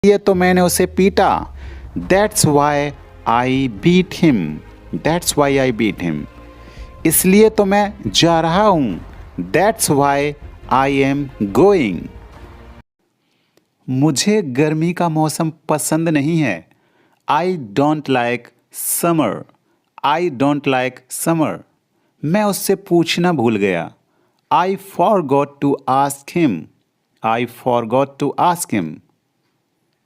ये तो मैंने उसे पीटा। That's why I beat him. That's why I beat him. इसलिए तो मैं जा रहा हूं। That's why I am going. मुझे गर्मी का मौसम पसंद नहीं है। I don't like summer. I don't like summer. मैं उससे पूछना भूल गया। I forgot to ask him. I forgot to ask him.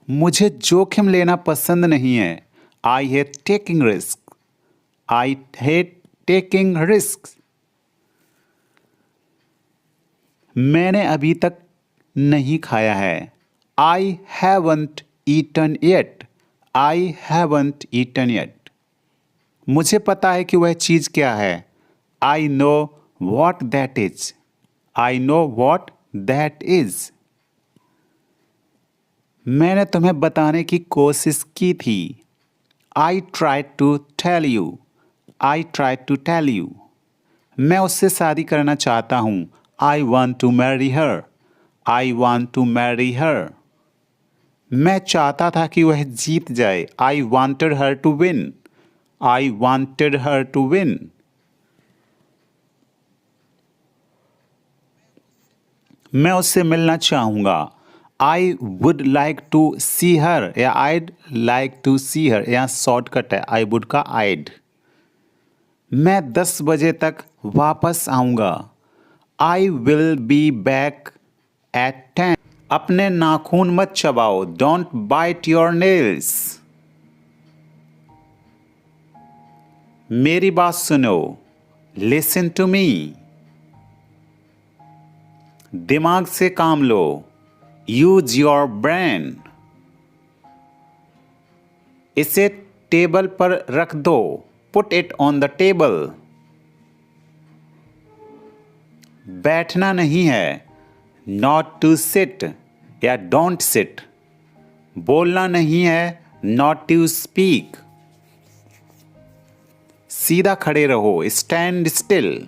मुझे जोखिम लेना पसंद नहीं है। I hate taking risk. I hate taking risk. मैंने अभी तक नहीं खाया है। I haven't eaten yet. I haven't eaten yet. मुझे पता है कि वह चीज़ क्या है। I know what that is. I know what that is. मैंने तुम्हें बताने की कोशिश की थी। I tried to tell you. I tried to tell you. मैं उससे शादी करना चाहता हूँ। I want to marry her. I want to marry her. मैं चाहता था कि वह जीत जाए। I wanted her to win. I wanted her to win. मैं उससे मिलना चाहूँगा। I would like to see her या I'd like to see her. यहाँ शॉर्टकट है आई वुड का आईड। मैं 10 बजे तक वापस आऊँगा। I will be back at 10। अपने नाखून मत चबाओ। Don't bite your nails. मेरी बात सुनो। Listen to me. दिमाग से काम लो। Use your brain. इसे टेबल पर रख दो। Put it on the table. बैठना नहीं है। नॉट टू सिट या डोंट सिट। बोलना नहीं है। Not to speak. सीधा खड़े रहो। Stand still.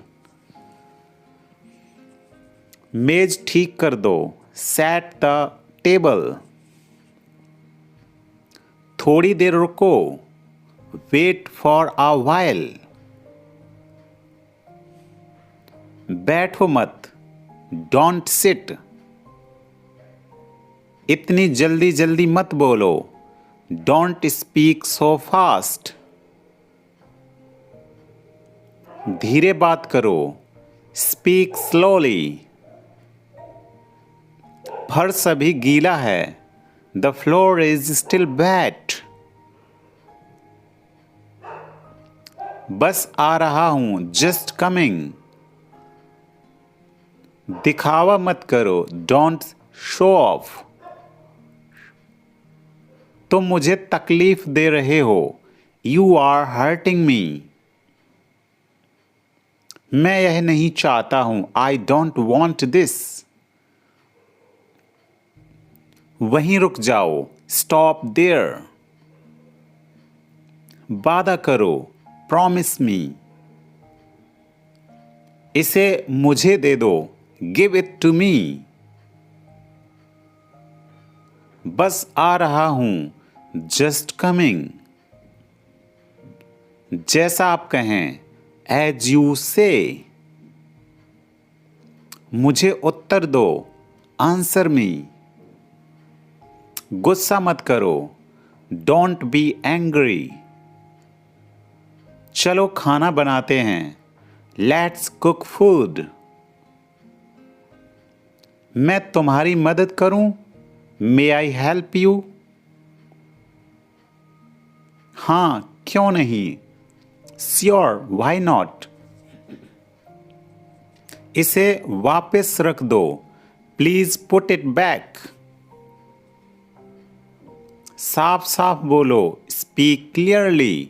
मेज ठीक कर दो। Set the table. थोड़ी देर रुको। Wait for a while. बैठो मत। Don't sit. इतनी जल्दी जल्दी मत बोलो। Don't speak so fast. धीरे बात करो। Speak slowly. फर्श अभी गीला है। The floor is still wet. बस आ रहा हूं। Just coming. दिखावा मत करो। Don't show off. तुम मुझे तकलीफ दे रहे हो। You are hurting me. मैं यह नहीं चाहता हूं। I don't want this. वहीं रुक जाओ। Stop there. वादा करो। Promise me. इसे मुझे दे दो। Give it to me. बस आ रहा हूं। Just coming. जैसा आप कहें। As you say. मुझे उत्तर दो। Answer me. गुस्सा मत करो। Don't be angry. चलो खाना बनाते हैं। Let's cook food. मैं तुम्हारी मदद करूं। May I help you. हाँ क्यों नहीं। Sure why not. इसे वापस रख दो। Please put it back. साफ साफ बोलो। Speak clearly.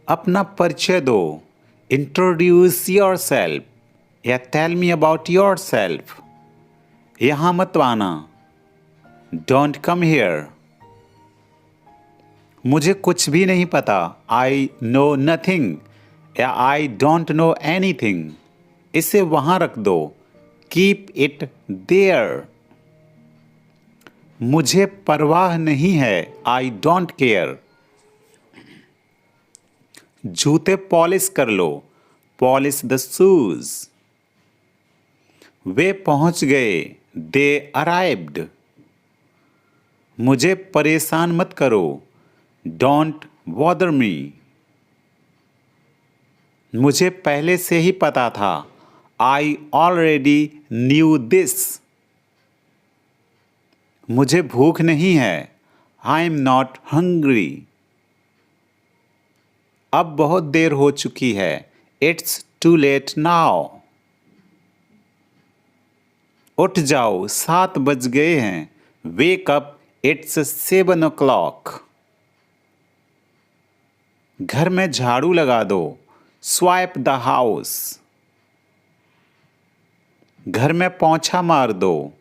अपना परिचय दो। इंट्रोड्यूस योर सेल्फ या tell me about yourself. यहां मत आना। Don't come here. मुझे कुछ भी नहीं पता। आई नो नथिंग या आई डोंट नो एनीथिंग। इसे वहां रख दो। Keep it there. मुझे परवाह नहीं है, आई डोंट केयर। जूते पॉलिश कर लो, पॉलिश द शूज। वे पहुंच गए, दे अराइव्ड। मुझे परेशान मत करो, डोंट बॉदर मी। मुझे पहले से ही पता था, आई ऑलरेडी न्यू दिस। मुझे भूख नहीं है, आई एम नॉट हंग्री। अब बहुत देर हो चुकी है, इट्स टू लेट नाउ। उठ जाओ, 7 बज गए हैं, वेक अप, इट्स 7 o'clock। घर में झाड़ू लगा दो, स्वाइप द हाउस। घर में पोंछा मार दो,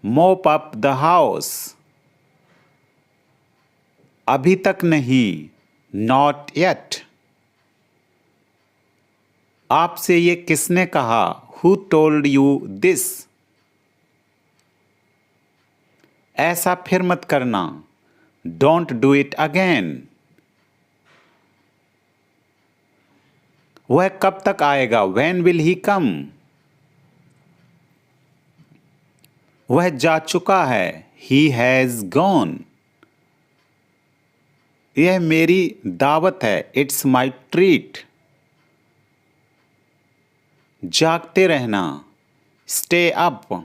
मोप अप द हाउस। अभी तक नहीं, नॉट येट। आपसे ये किसने कहा, हु टोल्ड यू दिस। ऐसा फिर मत करना, डोंट डू इट अगेन। वह कब तक आएगा, व्हेन विल ही कम। वह जा चुका है, ही हैज गॉन। यह मेरी दावत है, इट्स माई ट्रीट। जागते रहना, स्टे अप।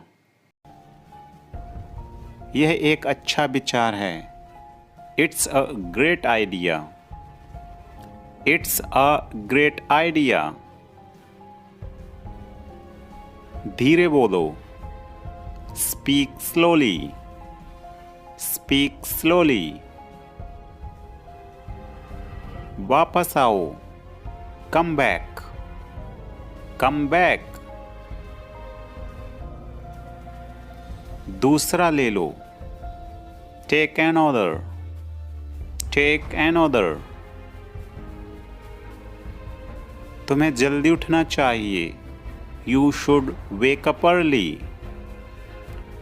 यह एक अच्छा विचार है, it's a great idea. It's a great idea. धीरे बोलो, स्पीक स्लोली। Speak slowly. वापस आओ, कम बैक। कम बैक। दूसरा ले लो, take an order. Take an order. तुम्हें जल्दी उठना चाहिए, you should wake up early.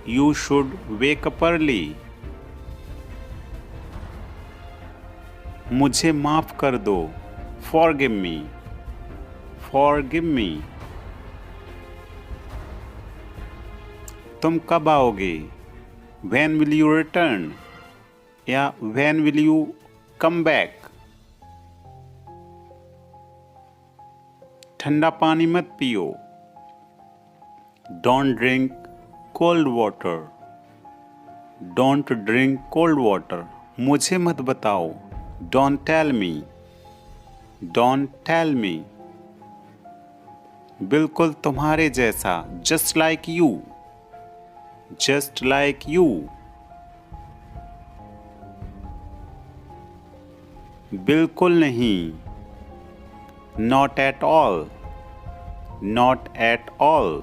You should wake up early. मुझे माफ कर दो, फॉरगिव मी। Forgive me. तुम कब आओगे, व्हेन विल यू रिटर्न, या when will you come back. ठंडा पानी मत पियो, don't drink cold water. Don't drink cold water. मुझे मत बताओ, don't tell me. Don't tell me. बिल्कुल तुम्हारे जैसा, just like you. Just like you. बिल्कुल नहीं, not at all. Not at all.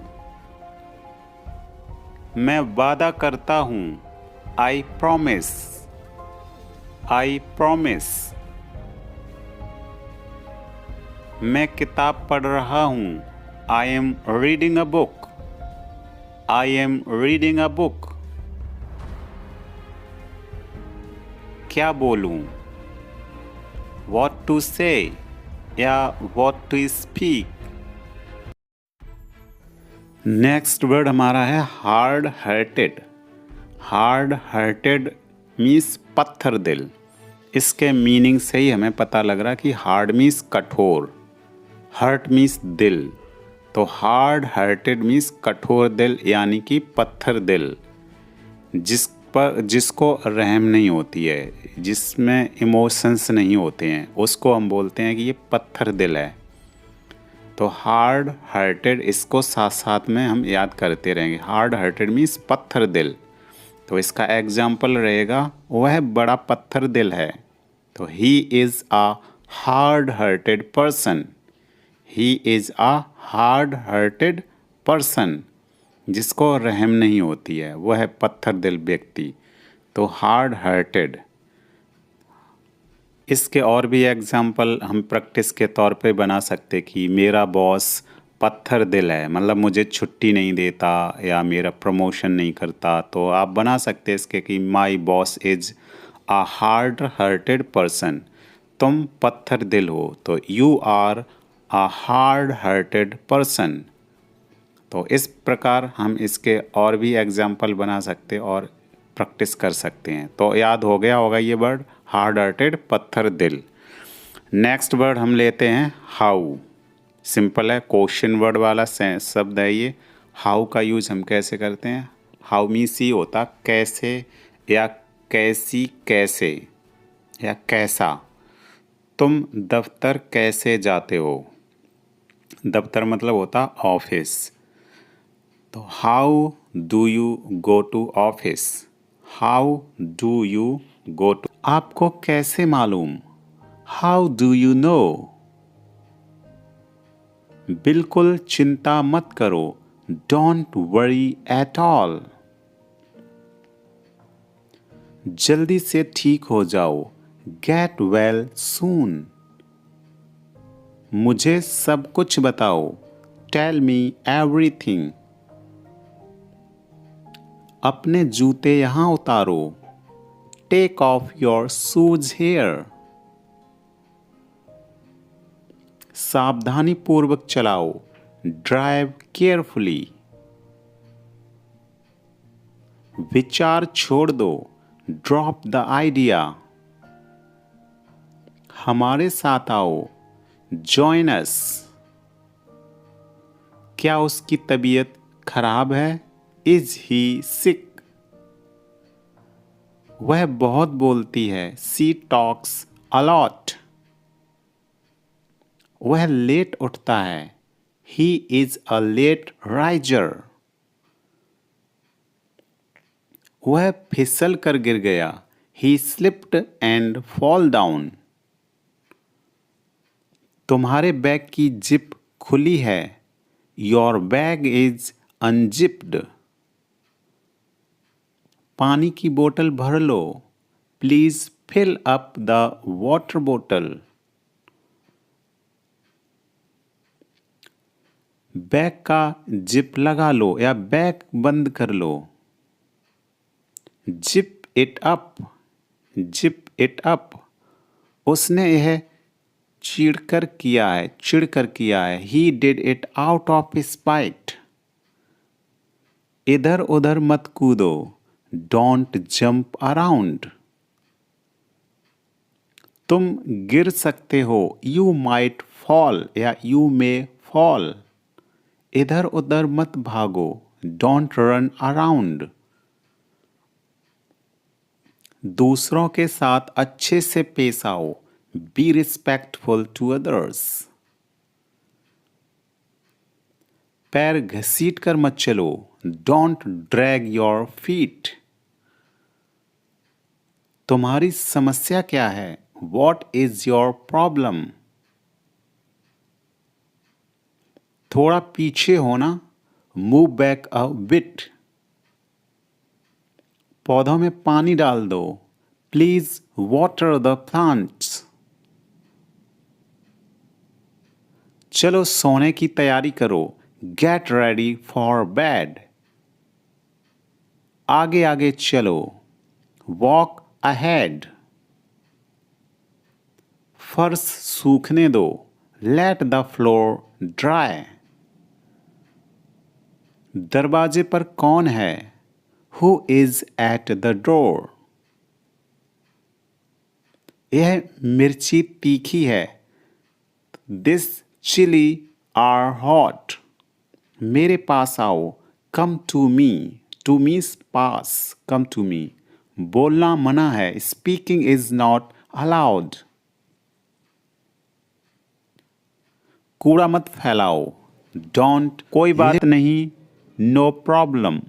मैं वादा करता हूं, आई प्रॉमिस। I promise. मैं किताब पढ़ रहा हूं, I am reading a book. I am reading a book. क्या बोलूं, वॉट टू से, या what to speak. Next word हमारा है hard hearted. Hard hearted means पत्थर दिल। इसके मीनिंग से ही हमें पता लग रहा कि हार्ड मीन्स कठोर, हर्ट मीन्स दिल। तो हार्ड हार्टेड मीन्स कठोर दिल, यानी कि पत्थर दिल, जिसको रहम नहीं होती है, जिसमें इमोशंस नहीं होते हैं, उसको हम बोलते हैं कि ये पत्थर दिल है। तो हार्ड हार्टेड, इसको साथ साथ में हम याद करते रहेंगे। हार्ड हार्टेड मीन्स पत्थर दिल। तो इसका एग्जाम्पल रहेगा, वह बड़ा पत्थर दिल है। तो he is a hard hearted person. He is a hard hearted person, जिसको रहम नहीं होती है, वह है पत्थर दिल व्यक्ति। तो हार्ड हार्टेड। इसके और भी एग्जाम्पल हम प्रैक्टिस के तौर पे बना सकते कि मेरा बॉस पत्थर दिल है, मतलब मुझे छुट्टी नहीं देता या मेरा प्रमोशन नहीं करता, तो आप बना सकते हैं इसके कि my boss is a hard hearted person. तुम पत्थर दिल हो, तो you are a hard hearted person. तो इस प्रकार हम इसके और भी एग्जाम्पल बना सकते और प्रैक्टिस कर सकते हैं। तो याद हो गया होगा ये वर्ड, हार्ड हार्टेड, पत्थर दिल। नेक्स्ट वर्ड हम लेते हैं हाउ। सिंपल है, क्वेश्चन वर्ड वाला शब्द है ये। हाउ का यूज हम कैसे करते हैं? हाउ मीन्स ये होता कैसे या कैसी, कैसे या कैसा। तुम दफ्तर कैसे जाते हो? दफ्तर मतलब होता ऑफिस। तो how do you go to office? How do you go to. आपको कैसे मालूम? How do you know? बिल्कुल चिंता मत करो, डोंट वरी एट ऑल। जल्दी से ठीक हो जाओ, गेट वेल सून। मुझे सब कुछ बताओ, टेल मी एवरीथिंग। अपने जूते यहाँ उतारो, take off your shoes here. सावधानी पूर्वक चलाओ, ड्राइव केयरफुली। विचार छोड़ दो, ड्रॉप द आइडिया। हमारे साथ आओ, जॉइन अस। क्या उसकी तबीयत खराब है? Is he sick? वह बहुत बोलती है, सी टॉक्स अलॉट। वह लेट उठता है, he is a late riser. वह फिसल कर गिर गया, he slipped and fall down. तुम्हारे बैग की जिप खुली है, योर बैग इज अनजिप्ड। पानी की बोतल भर लो, please fill up the water bottle. Bag का जिप लगा लो या बैग बंद कर लो। Zip it up, zip it up. उसने यह चिढ़कर किया है, he did it out of spite. इधर उधर मत कूदो, डोंट जंप अराउंड। तुम गिर सकते हो, यू माइट फॉल या यू मे फॉल। इधर उधर मत भागो, डोंट रन अराउंड। दूसरों के साथ अच्छे से पेश आओ, बी रिस्पेक्टफुल टू अदर्स। पैर घसीट कर मत चलो, डोंट ड्रैग योर फीट। तुम्हारी समस्या क्या है? What is your problem? थोड़ा पीछे होना, मूव बैक अ बिट। पौधों में पानी डाल दो, प्लीज वाटर द प्लांट्स। चलो सोने की तैयारी करो, गेट रेडी फॉर बेड। आगे आगे चलो, वॉक अहेड। फर्श सूखने दो, लेट द फ्लोर ड्राई। दरवाजे पर कौन है? Who is at the door? यह मिर्ची तीखी है, दिस चिली आर हॉट। मेरे पास आओ, कम टू मी, टू मीस पास, कम टू मी। बोलना मना है, स्पीकिंग इज नॉट अलाउड। कूड़ा मत फैलाओ, डोंट, कोई बात नहीं, नो प्रॉब्लम।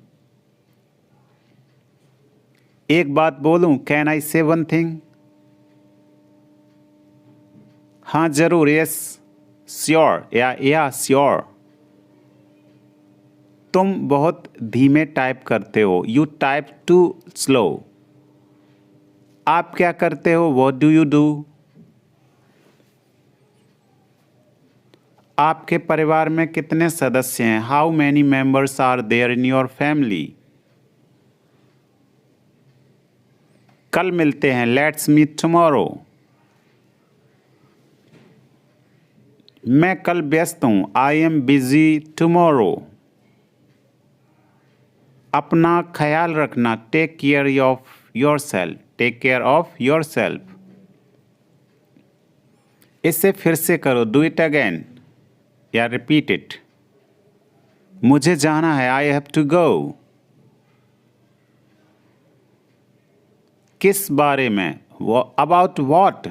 एक बात बोलूं, कैन आई से वन थिंग? हाँ जरूर, यस, श्योर या श्योर। तुम बहुत धीमे टाइप करते हो, यू टाइप टू स्लो। आप क्या करते हो? What do you do? आपके परिवार में कितने सदस्य हैं? How many members are there in your family? कल मिलते हैं, लेट्स मीट टुमारो। मैं कल व्यस्त हूँ, आई एम बिजी टुमारो। अपना ख्याल रखना, take care of yourself, take care of yourself. इसे फिर से करो, डू इट अगेन या रिपीट इट। मुझे जाना है, आई हैव टू गो। किस बारे में? About what?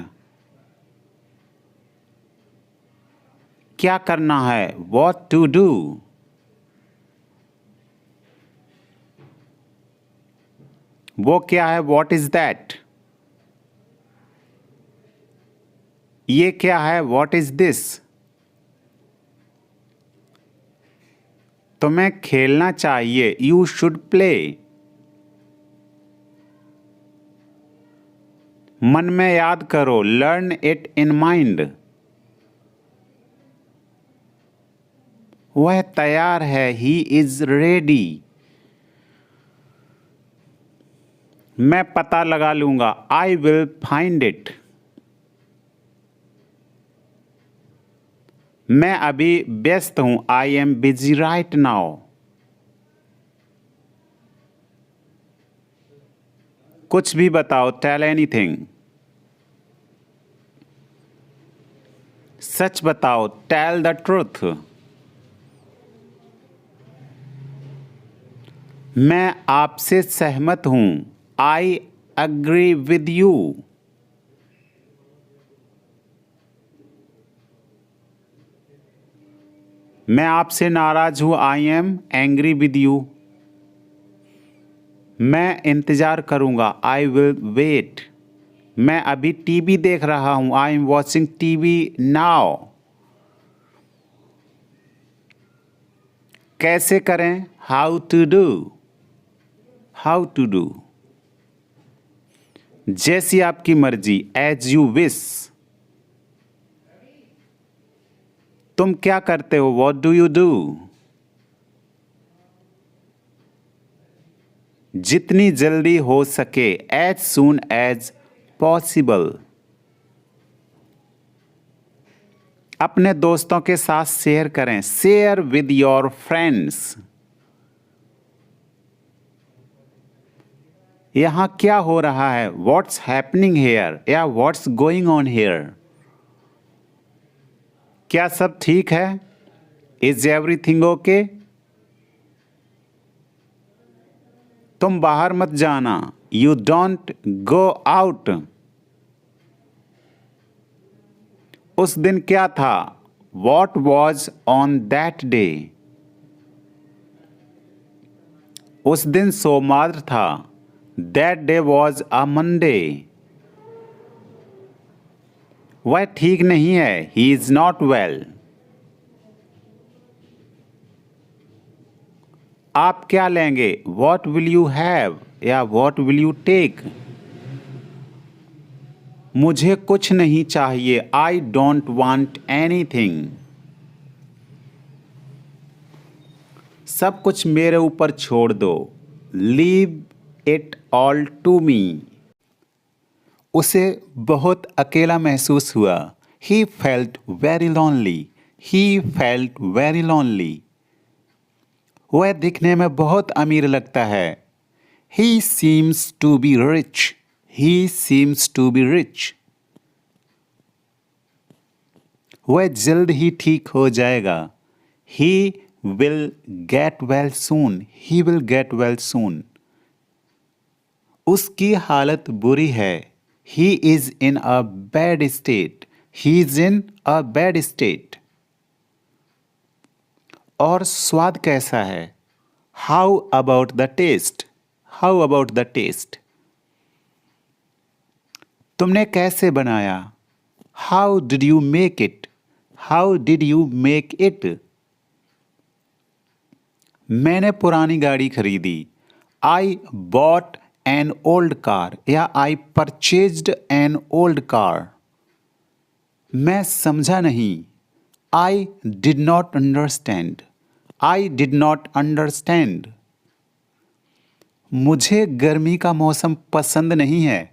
क्या करना है? What to do? वो क्या है? What is that? ये क्या है? What is this? तुम्हें खेलना चाहिए, यू शुड प्ले। मन में याद करो, लर्न इट इन माइंड। वह तैयार है, ही इज रेडी। मैं पता लगा लूंगा, आई विल फाइंड इट। मैं अभी व्यस्त हूं, I am busy right now. कुछ भी बताओ, टेल एनीथिंग। सच बताओ, टेल द ट्रूथ। मैं आपसे सहमत हूं, आई अग्री विद यू। मैं आपसे नाराज हूं, I am angry with you. मैं इंतजार करूंगा, आई विल वेट। मैं अभी टीवी देख रहा हूं, I am watching TV now. कैसे करें? How to do, how to do. जैसी आपकी मर्जी, एज यू विश। तुम क्या करते हो? What do you do? जितनी जल्दी हो सके, एज सून एज पॉसिबल। अपने दोस्तों के साथ शेयर करें, शेयर विद योर फ्रेंड्स। यहां क्या हो रहा है? व्हाट्स हैपनिंग हेयर या व्हाट्स गोइंग ऑन हेयर? क्या सब ठीक है? Is everything okay? तुम बाहर मत जाना, यू डोंट गो आउट। उस दिन क्या था? What was on that day? उस दिन सोमवार था, that day was a Monday. वह ठीक नहीं है, ही इज नॉट वेल। आप क्या लेंगे? वॉट विल यू हैव या वॉट विल यू टेक? मुझे कुछ नहीं चाहिए, आई डोंट वांट एनीथिंग। सब कुछ मेरे ऊपर छोड़ दो, leave it all to me. उसे बहुत अकेला महसूस हुआ, he felt very lonely, he felt very lonely. वह दिखने में बहुत अमीर लगता है, he seems to be rich, he seems to be rich. वह जल्द ही ठीक हो जाएगा, he will get well soon, he will get well soon. उसकी हालत बुरी है, he is in a bad state, he is in a bad state. और स्वाद कैसा है? How about the taste, how about the taste? तुमने कैसे बनाया? How did you make it, how did you make it? मैंने पुरानी गाड़ी खरीदी, I bought an old car या I purchased an old car. मैं समझा नहीं, I did not understand. I did not understand. मुझे गर्मी का मौसम पसंद नहीं है.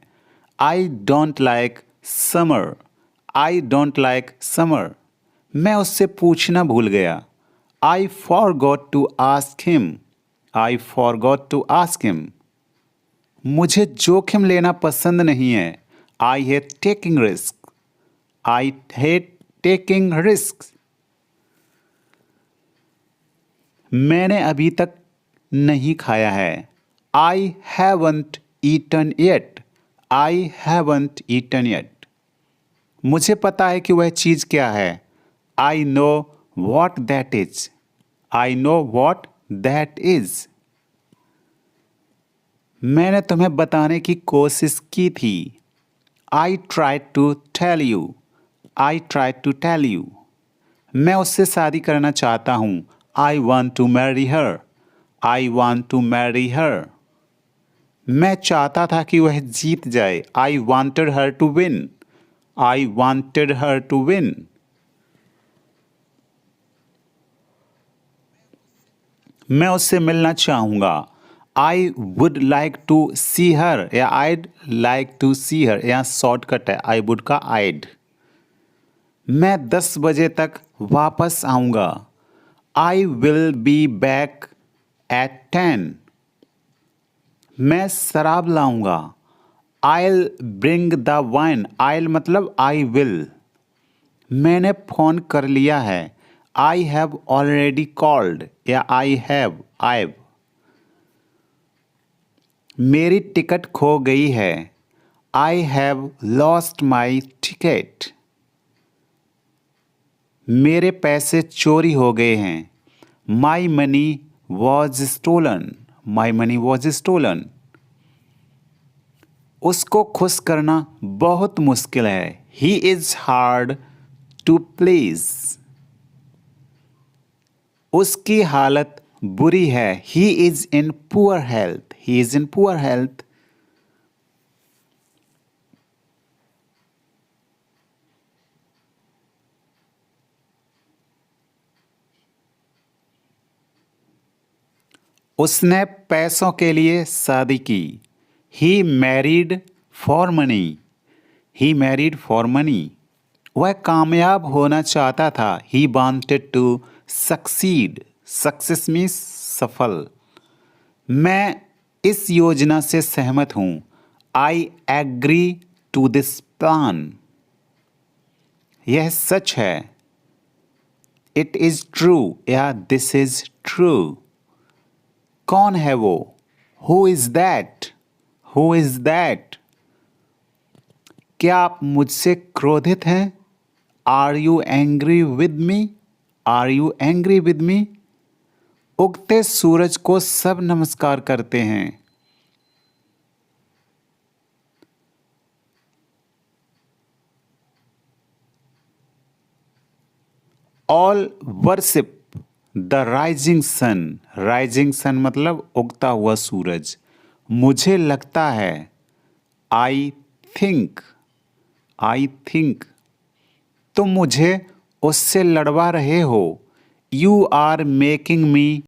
I don't like summer. I don't like summer. मैं उससे पूछना भूल गया. I forgot to ask him. I forgot to ask him. मुझे जोखिम लेना पसंद नहीं है. I hate taking risks. I hate taking risks. मैंने अभी तक नहीं खाया है. I haven't eaten yet. I haven't eaten yet. मुझे पता है कि वह चीज़ क्या है. I know what that is. I know what that is. मैंने तुम्हें बताने की कोशिश की थी. I tried to tell you. I tried to tell you. मैं उससे शादी करना चाहता हूँ. I want to marry her. I want to marry her. मैं चाहता था कि वह जीत जाए. I wanted her to win. I wanted her to win. मैं उससे मिलना चाहूँगा. I would like to see her या I'd like to see her या शॉर्टकट है I would का I'd. मैं 10 बजे तक वापस आऊँगा. I will be back at 10. मैं शराब लाऊंगा. I'll bring the wine. I'll मतलब I will. मैंने फ़ोन कर लिया है. I have already called या I've. मेरी टिकट खो गई है. I have lost my ticket. मेरे पैसे चोरी हो गए हैं. My money was stolen. My money was stolen. उसको खुश करना बहुत मुश्किल है. He is hard to please. उसकी हालत बुरी है. He is in poor health. He is in poor health. उसने पैसों के लिए शादी की. He married for money. He married for money. वह कामयाब होना चाहता था. He wanted to succeed. Success means सफल. मैं इस योजना से सहमत हूँ. I agree to this plan. यह सच है. It is true या this is true. कौन है वो? Who is that? Who is that? क्या आप मुझसे क्रोधित हैं? Are you angry with me? Are you angry with me? उगते सूरज को सब नमस्कार करते हैं. All worship the rising sun. Rising sun मतलब उगता हुआ सूरज. मुझे लगता है. I think. I think. तुम मुझे उससे लड़वा रहे हो. You are making me